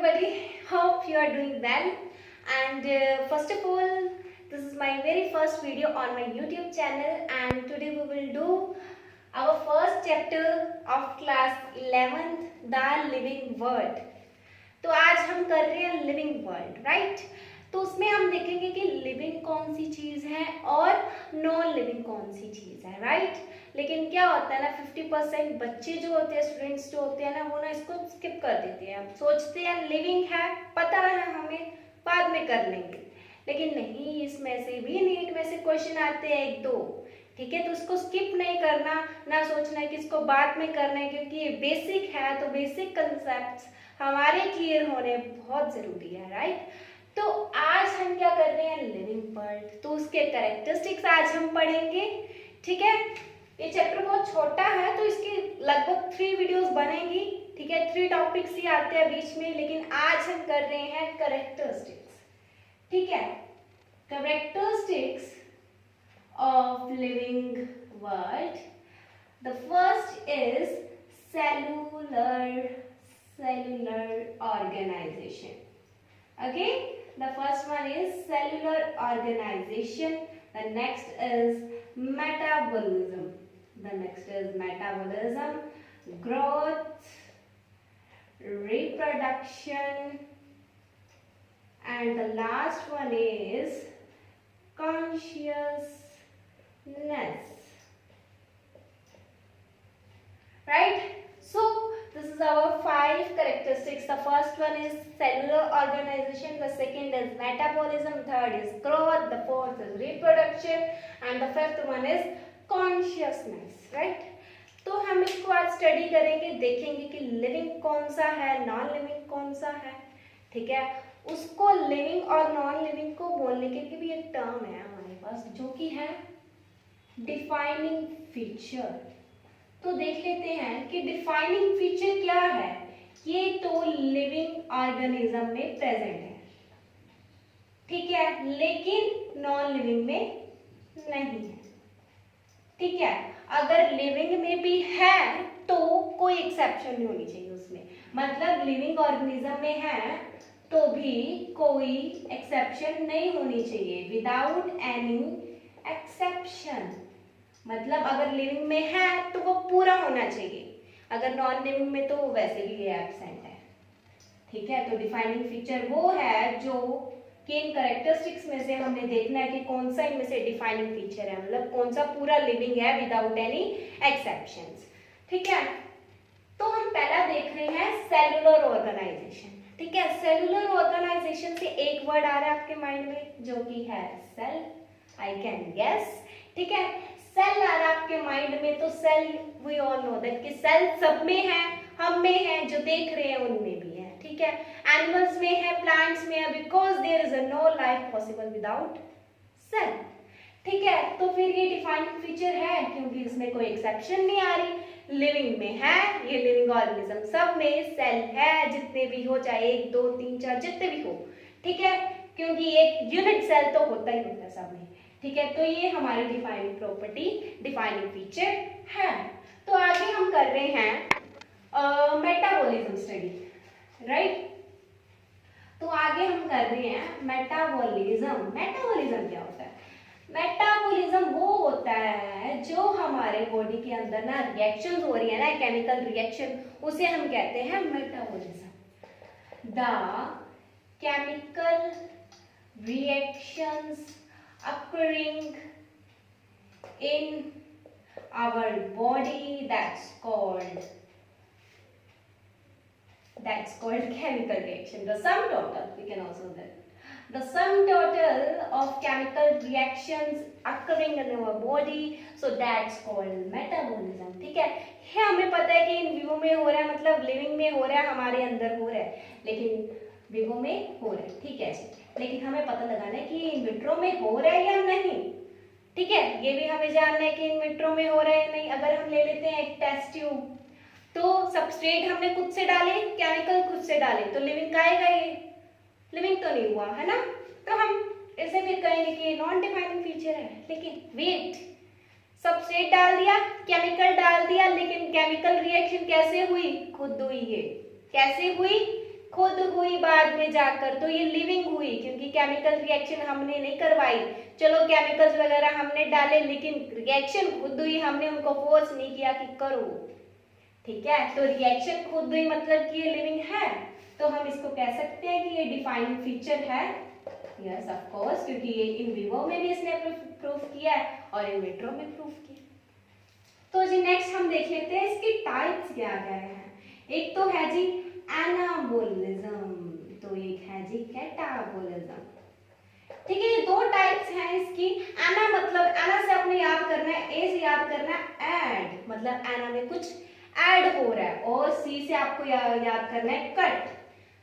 everybody, hope you are doing well. And first of all, this is my very first video on my YouTube channel, and today we will do our first chapter of class 11th, The Living World. तो आज हम कर रहे हैं living world, right? तो उसमें हम देखेंगे कि लिविंग कौन सी चीज़ है और नॉन लिविंग कौन सी चीज़ है, राइट? लेकिन क्या होता है ना, 50% बच्चे जो होते हैं, स्टूडेंट्स जो होते हैं ना, वो ना इसको स्किप कर देते हैं। सोचते हैं लिविंग है, पता है हमें, बाद में कर लेंगे। लेकिन नहीं, इसमें से भी नीट में से क्वेश्चन आते हैं एक दो, ठीक है? तो उसको स्किप नहीं करना, ना सोचना है कि इसको बाद में करना है, क्योंकि ये बेसिक है। तो बेसिक कंसेप्ट हमारे क्लियर होने बहुत ज़रूरी है, राइट? तो आज हम क्या कर रहे हैं, लिविंग वर्ल्ड। तो उसके कैरेक्टरिस्टिक्स आज हम पढ़ेंगे, ठीक है? ये चैप्टर बहुत छोटा है, तो इसकी लगभग 3 वीडियोस बनेंगी, ठीक है? 3 टॉपिक्स ही आते हैं बीच में, लेकिन आज हम कर रहे हैं कैरेक्टरिस्टिक्स, ठीक है? Characteristics of living world. The first is cellular organization. Okay, the first one is cellular organization. The next is metabolism. The next is metabolism, growth, reproduction, and the last one is consciousness. Right? So this is our 5 characteristics. The first one is cellular organization, the second is metabolism, third is growth, the fourth is reproduction, and the fifth one is consciousness. Right? तो हम इसको आज study करेंगे, देखेंगे कि living कौन सा है, नॉन लिविंग कौन सा है, ठीक है? उसको लिविंग और नॉन लिविंग को बोलने के लिए भी एक टर्म है हमारे पास, जो कि है डिफाइनिंग फीचर। तो देख लेते हैं कि डिफाइनिंग फीचर क्या है। ये तो लिविंग ऑर्गेनिज्म में प्रेजेंट है, ठीक है, लेकिन नॉन लिविंग में नहीं है, ठीक है? अगर लिविंग में भी है तो कोई एक्सेप्शन नहीं होनी चाहिए उसमें। मतलब लिविंग ऑर्गेनिज्म में है तो भी कोई एक्सेप्शन नहीं होनी चाहिए, विदाउट एनी एक्सेप्शन। मतलब अगर लिविंग में है तो वो पूरा होना चाहिए, अगर नॉन लिविंग में तो वैसे भी ये एब्सेंट है, ठीक है? तो डिफाइनिंग फीचर वो है जो कि इन कैरेक्टरिस्टिक्स में से हमने देखना है कि कौन सा इनमें से डिफाइनिंग फीचर है, मतलब कौन सा पूरा लिविंग है विदाउट एनी एक्सेप्शंस, ठीक है? तो हम पहला देख रहे हैं सेलुलर ऑर्गेनाइजेशन, ठीक है? सेलुलर ऑर्गेनाइजेशन से एक वर्ड आ रहा है आपके माइंड में, जो कि है सेल। आई कैन गेस, ठीक है? सेल आ रहा है आपके माइंड में, तो cell we all know that कि सेल सब में है, हम में है, जो देख रहे हैं उनमें भी है, ठीक है? एनिमल्स में है, प्लांट्स में है, because there is no life possible without cell, ठीक है? तो फिर ये डिफाइनिंग फीचर है, क्योंकि इसमें कोई एक्सेप्शन नहीं आ रही। लिविंग में है, ये लिविंग ऑर्गेनिज्म सब में सेल है, जितने भी हो, चाहे 1 2 3 4 जितने भी हो, ठीक है? क्योंकि एक यूनिट सेल तो होता ही होता है सब में, ठीक है? तो ये हमारी डिफाइनिंग प्रॉपर्टी, डिफाइनिंग फीचर है। तो आगे हम कर रहे हैं मेटाबॉलिज्म स्टडी, राइट? तो आगे हम कर रहे हैं मेटाबॉलिज्म। मेटाबॉलिज्म क्या होता है? मेटाबॉलिज्म वो होता है जो हमारे बॉडी के अंदर ना रिएक्शंस हो रही है ना, केमिकल रिएक्शन, उसे हम कहते हैं metabolism. The chemical reactions occurring in our body, that's called chemical reaction. The sum total, we can also say the sum total of chemical reactions occurring in our body, so that's called metabolism, ठीक है? ये हमें पता है कि in vivo में हो रहा है, मतलब लिविंग में हो रहा है, हमारे अंदर हो रहा है, लेकिन विवो में हो रहा है, ठीक है? लेकिन हमें पता लगाना है कि इन विट्रो में हो रहा है या नहीं, ठीक है? ये भी हमें जानना है कि इन विट्रो में हो रहा है या नहीं। अगर हम ले लेते हैं एक टेस्ट ट्यूब, तो सबस्ट्रेट हमने खुद से डाले, केमिकल खुद से डाले, तो लिविंग का आएगा, ये लिविंग तो नहीं हुआ है ना? तो हम ऐसे फिर कहेंगे कि नॉन डिफाइनिंग फीचर है। लेकिन वेट, सबस्ट्रेट डाल दिया, केमिकल डाल दिया, लेकिन केमिकल रिएक्शन कैसे हुई? खुद हुई है। कैसे हुई? खुद हुई बाद में जाकर, तो ये लिविंग हुई क्योंकि केमिकल रिएक्शन हमने नहीं करवाई। चलो केमिकल्स वगैरह हमने डाले लेकिन रिएक्शन खुद हुई, हमने उनको फोर्स नहीं किया कि करो, ठीक है। तो रिएक्शन खुद हुई मतलब कि ये लिविंग है, तो हम इसको कह सकते हैं कि ये डिफाइनिंग फीचर है। यस ऑफ कोर्स, क्योंकि ये इन विवो में भी इसने प्रूफ किया है और इन विट्रो में प्रूफ किया। तो जी नेक्स्ट हम देख लेते हैं इसकी टाइप्स क्या क्या है। एक तो है जी एनाबोलिज्म, तो एक है जी कैटाबोलिज्म, ठीक है। ये दो टाइप्स हैं इसकी। एना मतलब, एना से आपने याद करना है, ए से याद करना है ऐड, मतलब एना में कुछ ऐड हो रहा है, और सी से आपको याद करना है कट,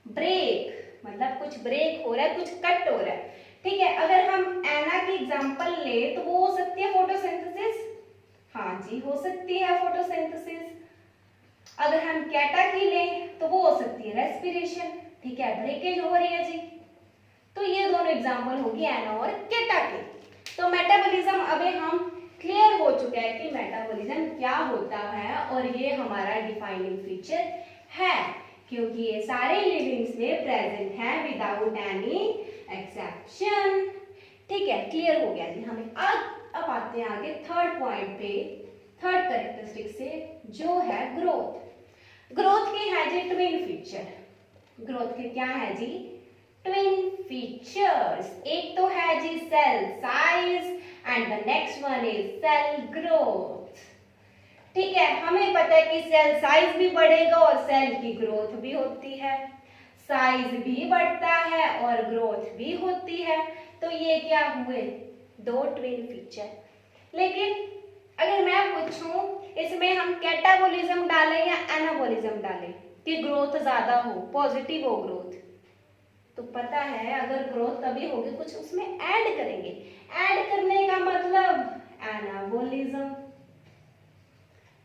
ब्रेक मतलब कुछ ब्रेक हो रहा है, कुछ कट हो रहा है, ठीक है। अगर हम एना की एग्जांपल ले तो वो हो सकती है फोटोसिंथेसिस, हाँ जी हो सकती है फोटोसिंथेसिस। अगर हम कैटा की लें तो वो हो सकती है रेस्पिरेशन, ठीक है, ब्रेकेज हो रही है जी। तो ये दोनों एग्जांपल होगी एना और कैटा के। तो मेटाबॉलिज्म अभी हम क्लियर हो चुका है कि मेटाबॉलिज्म क्या होता है, और ये हमारा डिफाइनिंग फीचर है क्योंकि ये सारे लिविंग्स में प्रेजेंट है विदाउट एनी एक्सेप्शन, ठीक है। क्लियर हो गया जी हमें। अब आते हैं आगे थर्ड पॉइंट पे, थर्ड कैरेक्टरिस्टिक से, जो है ग्रोथ। ग्रोथ के है जी ट्विन फीचर, ग्रोथ के क्या है जी ट्विन फीचर्स। एक तो है जी cell size and the next one is cell growth, ठीक है। हमें पता है कि सेल साइज भी बढ़ेगा और सेल की ग्रोथ भी होती है, साइज भी बढ़ता है और ग्रोथ भी होती है। तो ये क्या हुए दो ट्विन फीचर। लेकिन अगर मैं पूछूं इसमें हम कैटाबोलिज्म डालें या एनाबोलिज्म डालें कि ग्रोथ ज्यादा हो, पॉजिटिव हो ग्रोथ, तो पता है अगर ग्रोथ तभी होगी कुछ उसमें ऐड करेंगे, ऐड करने का मतलब एनाबोलिज्म,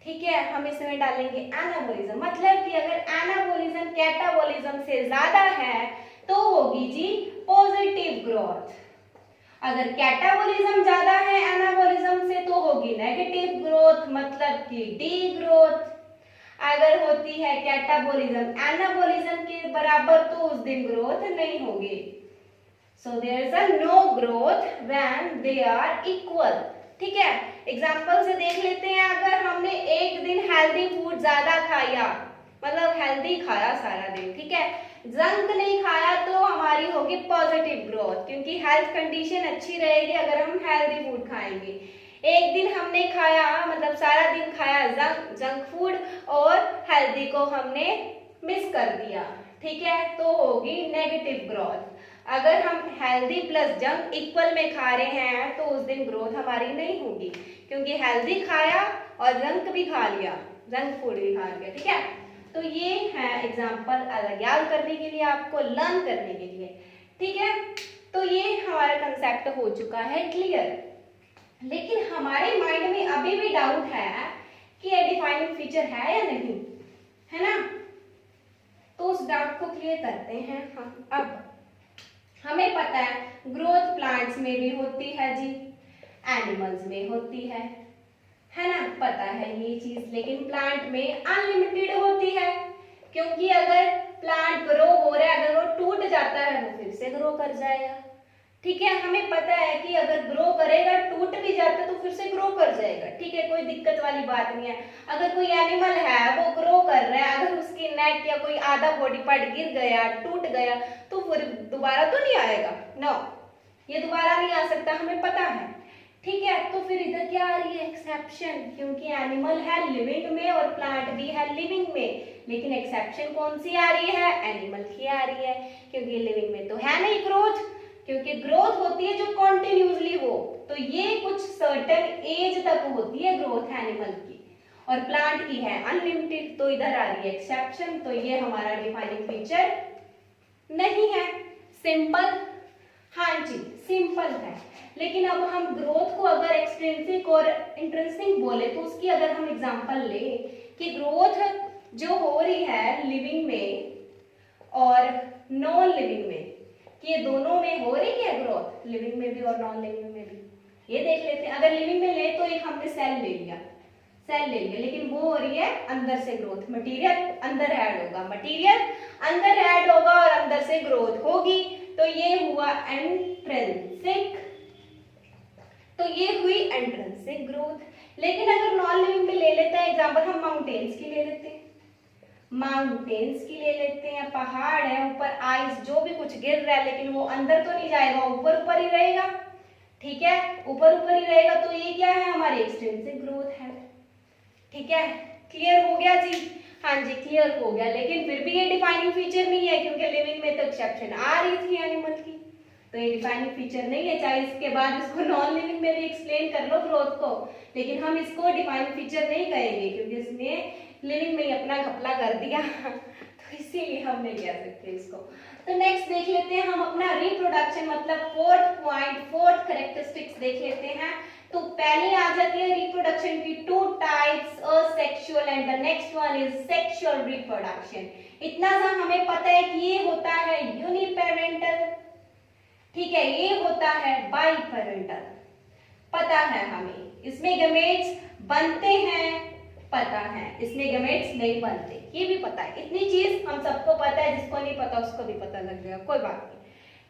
ठीक है। हम इसमें डालेंगे एनाबोलिज्म, मतलब कि अगर एनाबोलिज्म कैटाबोलिज्म से ज्यादा है तो होगी जी पॉजिटिव ग्रोथ, अगर कैटाबोलिज्म ज्यादा है एनाबोलिज्म से तो होगी नेगेटिव ग्रोथ, मतलब कि डी ग्रोथ। अगर होती है कैटाबोलिज्म एनाबोलिज्म के बराबर तो उस दिन ग्रोथ नहीं होगी। So there is a no growth when they are equal, ठीक है। एग्जांपल से देख लेते हैं, अगर हमने एक दिन हेल्दी फूड ज्यादा खाया, मतलब हेल्दी खाया सारा दिन, ठीक है, जंक नहीं खाया, तो हमारी होगी पॉजिटिव ग्रोथ क्योंकि हेल्थ कंडीशन अच्छी रहेगी अगर हम हेल्दी फूड खाएंगे। एक दिन हमने खाया, मतलब सारा दिन खाया जंक फूड और हेल्दी को हमने मिस कर दिया, ठीक है, तो होगी नेगेटिव ग्रोथ। अगर हम हेल्दी प्लस जंक इक्वल में खा रहे हैं तो उस दिन ग्रोथ हमारी नहीं होगी क्योंकि हेल्दी खाया और जंक भी खा लिया, जंक फूड भी खा लिया, ठीक है। तो ये है एग्जांपल अलग याद करने के लिए, आपको लर्न करने के लिए, ठीक है। तो ये हमारा कंसेप्ट हो चुका है क्लियर। लेकिन हमारे माइंड में अभी भी डाउट है कि ये डिफाइनिंग फीचर है या नहीं, है ना। तो उस डाउट को क्लियर करते हैं हम। अब हमें पता है ग्रोथ प्लांट्स में भी होती है जी, एनिमल्स में होती है ना, पता है ये चीज। लेकिन प्लांट में अनलिमिटेड होती है क्योंकि अगर प्लांट ग्रो हो रहा है, अगर वो टूट जाता है वो फिर से ग्रो कर जाएगा, ठीक है। हमें पता है कि अगर ग्रो करेगा, टूट भी जाता है तो फिर से ग्रो कर जाएगा, ठीक है, कोई दिक्कत वाली बात नहीं है। अगर कोई एनिमल है वो ग्रो कर रहा है, अगर उसकी नेक या कोई आधा बॉडी पार्ट गिर गया, टूट गया, तो फिर दोबारा तो नहीं आएगा, नो, ये दोबारा नहीं आ सकता, हमें पता है, ठीक है। तो फिर इधर क्या आ रही है एक्सेप्शन, क्योंकि एनिमल है लिविंग में और प्लांट भी है लिविंग में, लेकिन एक्सेप्शन कौन सी आ रही है, एनिमल की आ रही है, क्योंकि लिविंग में तो है नहीं ग्रोथ, क्योंकि ग्रोथ होती है जो कॉन्टिन्यूसली हो, तो ये कुछ सर्टेन एज तक होती है ग्रोथ एनिमल की, और प्लांट की है अनलिमिटेड, तो इधर आ रही है एक्सेप्शन। तो ये हमारा डिफाइनिंग फीचर नहीं है, सिंपल, हाँ जी सिंपल है। लेकिन अब हम ग्रोथ को अगर एक्सट्रिंसिक और इंट्रिंसिक बोले तो उसकी अगर हम एग्जांपल ले कि ग्रोथ जो हो रही है लिविंग में और नॉन लिविंग में, कि ये दोनों में हो रही है ग्रोथ, लिविंग में भी और नॉन लिविंग में भी, ये देख लेते हैं। अगर लिविंग में ले तो एक हमने सेल ले लिया, सेल ले लिया, लेकिन वो हो रही है अंदर से ग्रोथ, मटेरियल अंदर ऐड होगा, मटेरियल अंदर ऐड होगा और अंदर से ग्रोथ होगी। तो ये हुआ एंट्रेंसिक, तो ये हुई एंट्रेंसिक ग्रोथ। लेकिन अगर नॉन लिविंग में ले लेते हैं एग्जांपल, हम माउंटेन्स की ले लेते हैं, माउंटेन्स की ले लेते हैं, पहाड़ है, ऊपर आइस जो भी कुछ गिर रहा है, लेकिन वो अंदर तो नहीं जाएगा, ऊपर ऊपर ही रहेगा, ठीक है, ऊपर ऊपर ही रहेगा। तो ये क्या है, हमारी एक्सटेंसिव ग्रोथ है, ठीक है। क्लियर हो गया जी? हाँ जी क्लियर हो गया। लेकिन फिर भी ये डिफाइनिंग फीचर नहीं है, क्योंकि लिविंग में तो एक्सेप्शन आ रही थी एनिमल की, तो ये डिफाइनिंग फीचर नहीं है। चाहे इसके बाद इसको नॉन लिविंग में भी एक्सप्लेन कर लो ग्रोथ को, लेकिन हम इसको डिफाइनिंग फीचर नहीं कहेंगे, क्योंकि इसने लिविंग में ही अपना घपला कर दिया तो इसीलिए हम नहीं कह सकते इसको। तो नेक्स्ट देख लेते हैं हम अपना रिप्रोडक्शन, मतलब फोर्थ पॉइंट, फोर्थ कैरेक्टरिस्टिक्स देख लेते हैं। तो पहले आ जाती है रिप्रोडक्शन की two types, asexual and the next one is sexual reproduction. इतना सा हमें पता है कि ये होता है यूनिपेरेंटल, ठीक है, ये होता है बाइपेरेंटल, पता है हमें। इसमें गैमेट्स बनते हैं, पता है, इसमें गैमेट्स नहीं बनते, ये भी पता है। इतनी चीज हम सबको पता है, जिसको नहीं पता उसको भी पता लग जाएगा, कोई बात नहीं,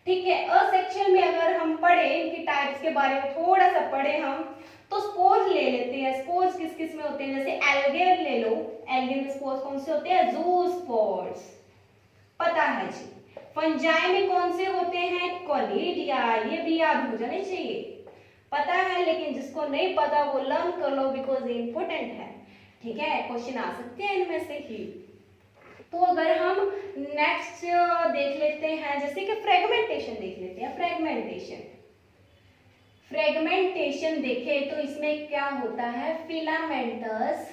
ठीक है। असेक्सुअल में अगर हम पढ़े, इनकी टाइप्स के बारे में थोड़ा सा पढ़े हम, तो स्पोर्स ले लेते हैं। स्पोर्स किस किस में होते हैं, जैसे एल्गे ले लो, एल्गे में स्पोर्स कौन से होते हैं, ज़ूस्पोर्स, पता है जी। फंजाई में कौन से होते हैं, कोलिडिया, ये भी याद हो जाने चाहिए, पता है। लेकिन जिसको नहीं पता वो लर्न कर लो, बिकॉज ये इंपॉर्टेंट है, ठीक है, क्वेश्चन आ सकते हैं इनमें से ही। तो अगर हम नेक्स्ट देख लेते हैं, जैसे कि फ्रेगमेंटेशन देख लेते हैं। फ्रेगमेंटेशन देखें तो इसमें क्या होता है, फिलामेंटस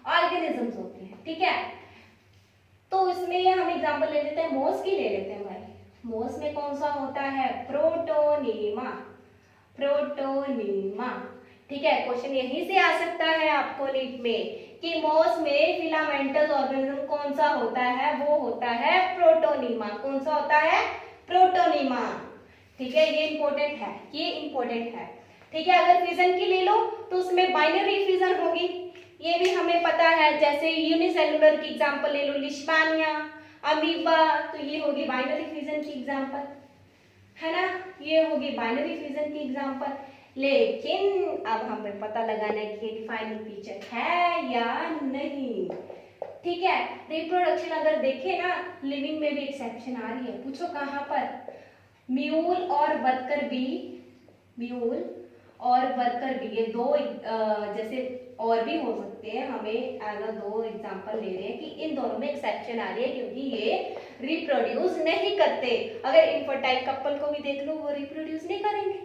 ऑर्गेनिजम्स होते हैं, ठीक है। तो इसमें हम एग्जांपल ले लेते हैं, मोस की ले लेते हैं भाई। मोस में कौन सा होता है, प्रोटोनीमा, ठीक है। क्वेश्चन यहीं से आ सकता है आपको नीट में कि मोस में फिलामेंटस ऑर्गेनिज्म कौन सा होता है, वो होता है प्रोटोनीमा। कौन सा होता है, प्रोटोनीमा, ठीक है। ये इंपॉर्टेंट है, ठीक है। अगर फिजन की ले लो तो उसमें बाइनरी फिजन होगी, ये भी हमें पता है। जैसे यूनिसेलुलर की एग्जांपल ले लो, लिशमानिया, अमीबा, तो ये होगी बाइनरी फिजन की एग्जांपल, है ना, ये होगी बाइनरी फिजन की एग्जांपल। लेकिन अब हमें पता लगाना है कि ये डिफाइनिंग फीचर है या नहीं, ठीक है। रिप्रोडक्शन अगर देखें ना, लिविंग में भी एक्सेप्शन आ रही है, पूछो कहाँ पर, म्यूल और वर्कर बी, ये दो जैसे और भी हो सकते हैं, हमें एज दो एग्जांपल ले रहे हैं कि इन दोनों में एक्सेप्शन आ रही है, क्योंकि ये रिप्रोड्यूस नहीं करते। अगर इनफर्टाइल कपल को भी देख लो, वो रिप्रोड्यूस नहीं करेंगे,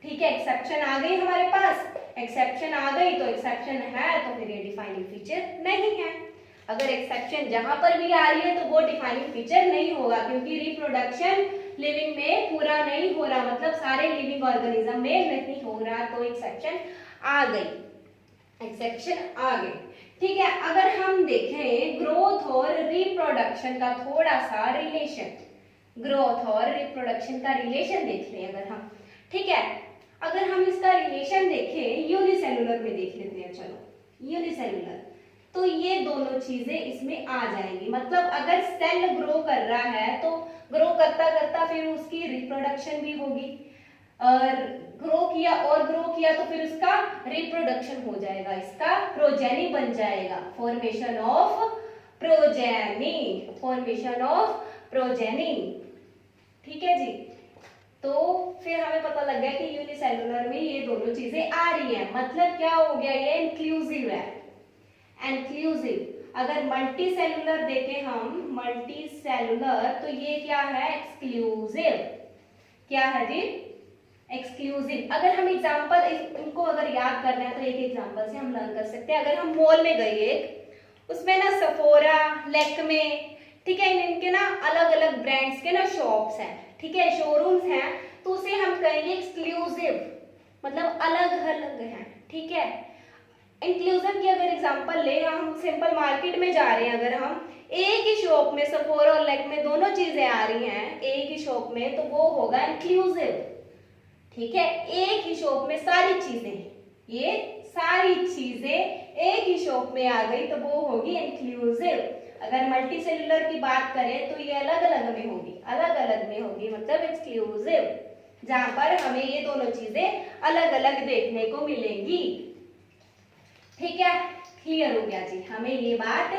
ठीक है। एक्सेप्शन आ गई हमारे पास, एक्सेप्शन आ गई तो एक्सेप्शन है, तो फिर ये डिफाइनिंग फीचर नहीं है। अगर एक्सेप्शन जहां पर भी आ रही है तो वो डिफाइनिंग फीचर नहीं होगा, क्योंकि रिप्रोडक्शन लिविंग में पूरा नहीं हो रहा, मतलब सारे लिविंग ऑर्गेनिज्म में नहीं हो रहा, तो एक्सेप्शन आ गई, ठीक है। अगर हम देखें ग्रोथ और रिप्रोडक्शन का थोड़ा सा रिलेशन, देख लें अगर हम, ठीक है। अगर हम इसका रिलेशन देखें यूनिसेलुलर में देख लेते हैं, चलो यूनिसेलुलर, तो ये दोनों चीजें इसमें आ जाएंगी। मतलब अगर सेल ग्रो कर रहा है तो ग्रो करता करता फिर उसकी रिप्रोडक्शन भी होगी, और ग्रो किया तो फिर उसका रिप्रोडक्शन हो जाएगा, इसका प्रोजेनी बन जाएगा, फॉर्मेशन ऑफ प्रोजेनी, ठीक है जी। तो फिर हमें पता लग गया कि यूनिसेलुलर में ये दोनों चीजें आ रही है, मतलब क्या हो गया, ये इंक्लूसिव है, अगर मल्टी सेलुलर देखें हम, मल्टी सेलुलर, तो ये क्या है, एक्सक्लूसिव, क्या है जी, एक्सक्लूसिव। अगर हम एग्जांपल इनको अगर याद करना है तो एक एग्जांपल से हम लर्न कर सकते हैं। अगर हम मॉल में गए एक, उसमें ना सफोरा, लैक्मे, ठीक है, इनके ना अलग अलग ब्रांड्स के ना शॉप्स हैं, ठीक है, शोरूम्स हैं, तो उसे हम कहेंगे एक्सक्लूसिव, मतलब अलग अलग हैं, ठीक है। इंक्लूसिव की अगर एग्जांपल ले, हम सिंपल मार्केट में जा रहे हैं, अगर हम एक ही शॉप में सफोरा और लैक्मे दोनों चीजें आ रही हैं एक ही शॉप में, तो वो होगा इंक्लूसिव, ठीक है। एक ही शॉप में सारी चीजें, ये सारी चीजें एक ही शॉप में आ गई तो वो होगी इंक्लूसिव। अगर मल्टी सेलुलर की बात करें तो ये अलग अलग में होगी, अलग अलग में होगी, मतलब एक्सक्लूसिव, जहां पर हमें ये दोनों चीजें अलग अलग देखने को मिलेंगी। ठीक है, क्लियर हो गया जी, हमें ये बात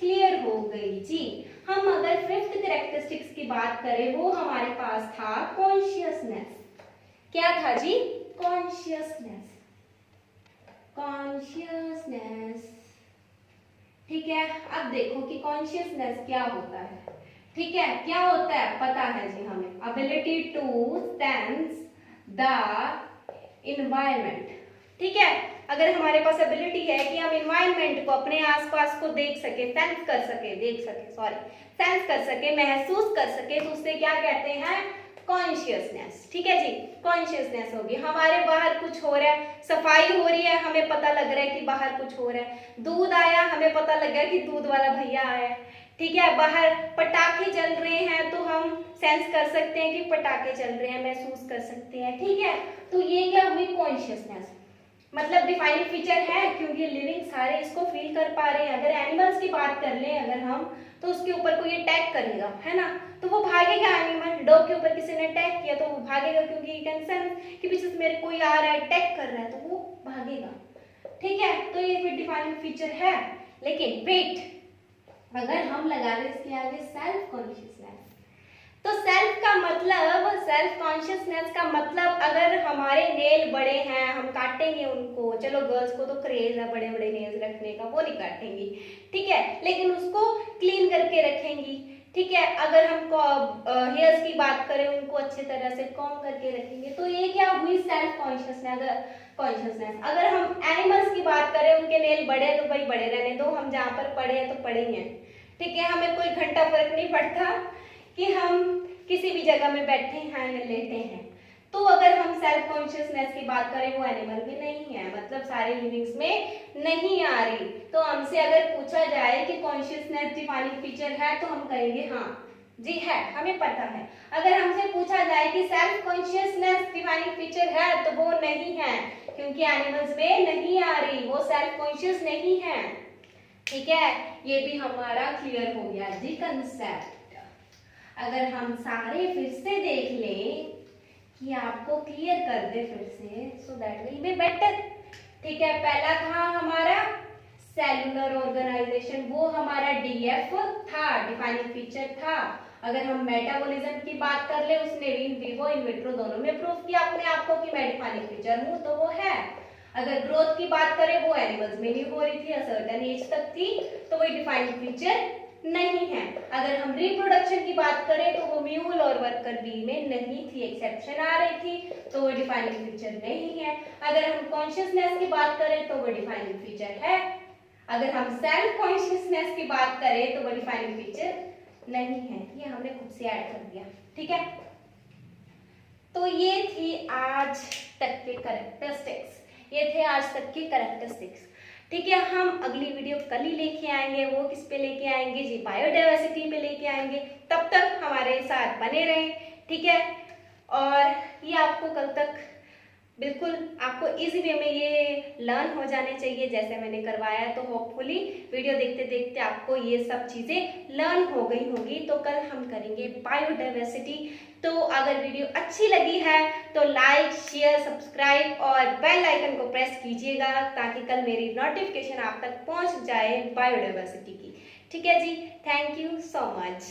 क्लियर हो गई जी। हम अगर फिफ्थ कैरेक्टरिस्टिक्स की बात करें, वो हमारे पास था कॉन्शियसनेस। क्या था जी? Consciousness, consciousness. ठीक है, अब देखो कि कॉन्शियसनेस क्या होता है। ठीक है, क्या होता है पता है जी हमें, ability to sense the environment. ठीक है, अगर हमारे पास एबिलिटी है कि हम इन्वायरमेंट को, अपने आसपास को देख सके, सेंस कर सके, सेंस कर सके, महसूस कर सके, तो उससे क्या कहते हैं? कॉन्शियसनेस। ठीक है जी, कॉन्शियसनेस होगी। हमारे बाहर कुछ हो रहा है, सफाई हो रही है, हमें पता लग रहा है कि बाहर कुछ हो रहा है, दूध आया, हमें पता लग गया कि दूध वाला भैया आया है। ठीक है, बाहर पटाखे चल रहे हैं तो हम सेंस कर सकते हैं कि पटाखे चल रहे हैं, महसूस कर सकते हैं। ठीक है, तो ये क्या हुई? कॉन्शियसनेस, मतलब डिफाइनिंग फीचर है, क्योंकि लिविंग सारे इसको फील कर पा रहे हैं। अगर एनिमल्स की बात कर लें अगर हम, तो उसके ऊपर कोई अटैक करेगा, है ना, तो वो भागेगा। एनिमल, डॉग के ऊपर किसी ने अटैक किया तो वो भागेगा, क्योंकि ये कैन सेंस कि पीछे से मेरे कोई आ रहा है, अटैक कर रहा है, तो वो भागेगा। ठीक है, तो ये फिर डिफाइनिंग फीचर है। लेकिन वेट, अगर हम लगा दें इसके आगे सेल्फ कॉन्शियसनेस, तो सेल्फ का मतलब, सेल्फ कॉन्शियसनेस का मतलब, अगर हमारे नेल बड़े हैं, हम काटेंगे उनको, चलो गर्ल्स को तो क्रेज है बड़े बड़े नेल्स रखने का, वो नहीं काटेंगी। ठीक है, लेकिन उसको क्लीन करके रखेंगी। ठीक है, अगर हम हेयर्स की बात करें, उनको अच्छे तरह से कॉम्ब करके रखेंगे, तो ये क्या हुई? Self consciousness. अगर हम एनिमल्स की बात करें, उनके नेल बड़े हैं तो भाई बड़े रहने दो, हम जहाँ पर पड़े हैं तो पड़े ही हैं। ठीक है, हमें कोई घंटा फर्क नहीं पड़ता कि हम किसी भी जगह में बैठे हैं या लेटे हैं। तो अगर हम सेल्फ कॉन्शियसनेस की बात करें, वो एनिमल में नहीं है, मतलब सारे लिविंग्स में नहीं आ रही। तो हमसे अगर पूछा जाए कि कॉन्शियसनेस डिफाइनिंग फीचर है, तो हम कहेंगे हाँ जी है, हमें पता है। अगर हमसे पूछा जाए कि सेल्फ कॉन्शियसनेस डिफाइनिंग फीचर है, तो वो नहीं है, क्योंकि एनिमल्स में नहीं आ रही, वो सेल्फ कॉन्शियस नहीं है। ठीक है, ये भी हमारा क्लियर हो गया जी कंसेप्ट। अगर हम सारे फिर से देख लें कि आपको क्लियर कर दे फिर से, so that will be better. ठीक है, पहला था हमारा सेलुलर ऑर्गेनाइजेशन, वो हमारा डीएफ था, डिफाइनिंग फीचर था। अगर हम मेटाबॉलिज्म की बात कर ले, उसने इन विवो इन विट्रो दोनों में प्रूव किया अपने आप को कि मैं डिफाइनिंग फीचर हूं, तो वो है। अगर ग्रोथ की बात करें, वो एनिमल्स में नहीं हो रही थी, सर्टेन एज तक थी, तो वो डिफाइनिंग फीचर नहीं है। अगर हम रिप्रोडक्शन की बात करें, तो वो म्यूल और वर्कर बी में नहीं थी, एक्सेप्शन आ रही थी, तो वो डिफाइनिंग फीचर नहीं है। अगर हम कॉन्शियसनेस की बात करें, तो वो डिफाइनिंग फीचर है। अगर हम सेल्फ कॉन्शियसनेस की बात करें, तो वो डिफाइनिंग फीचर नहीं है। ये हमने खुद से ऐड कर दिया। ठीक है, तो ये थी आज तक के कैरेक्टरिस्टिक्स, ये थे आज तक के कैरेक्टरिस्टिक्स। ठीक है, हम अगली वीडियो कल ही लेके आएंगे। वो किस पे लेके आएंगे जी? बायोडाइवर्सिटी पे लेके आएंगे। तब तक हमारे साथ बने रहें। ठीक है, और ये आपको कल तक बिल्कुल आपको इजी वे में ये लर्न हो जाने चाहिए, जैसे मैंने करवाया। तो होपफुली वीडियो देखते देखते आपको ये सब चीजें लर्न हो गई होंगी। तो कल हम करेंगे बायोडाइवर्सिटी। तो अगर वीडियो अच्छी लगी है तो लाइक, शेयर, सब्सक्राइब और बेल आइकन को प्रेस कीजिएगा, ताकि कल मेरी नोटिफिकेशन आप तक पहुंच जाए बायोडाइवर्सिटी की। ठीक है जी, थैंक यू सो मच।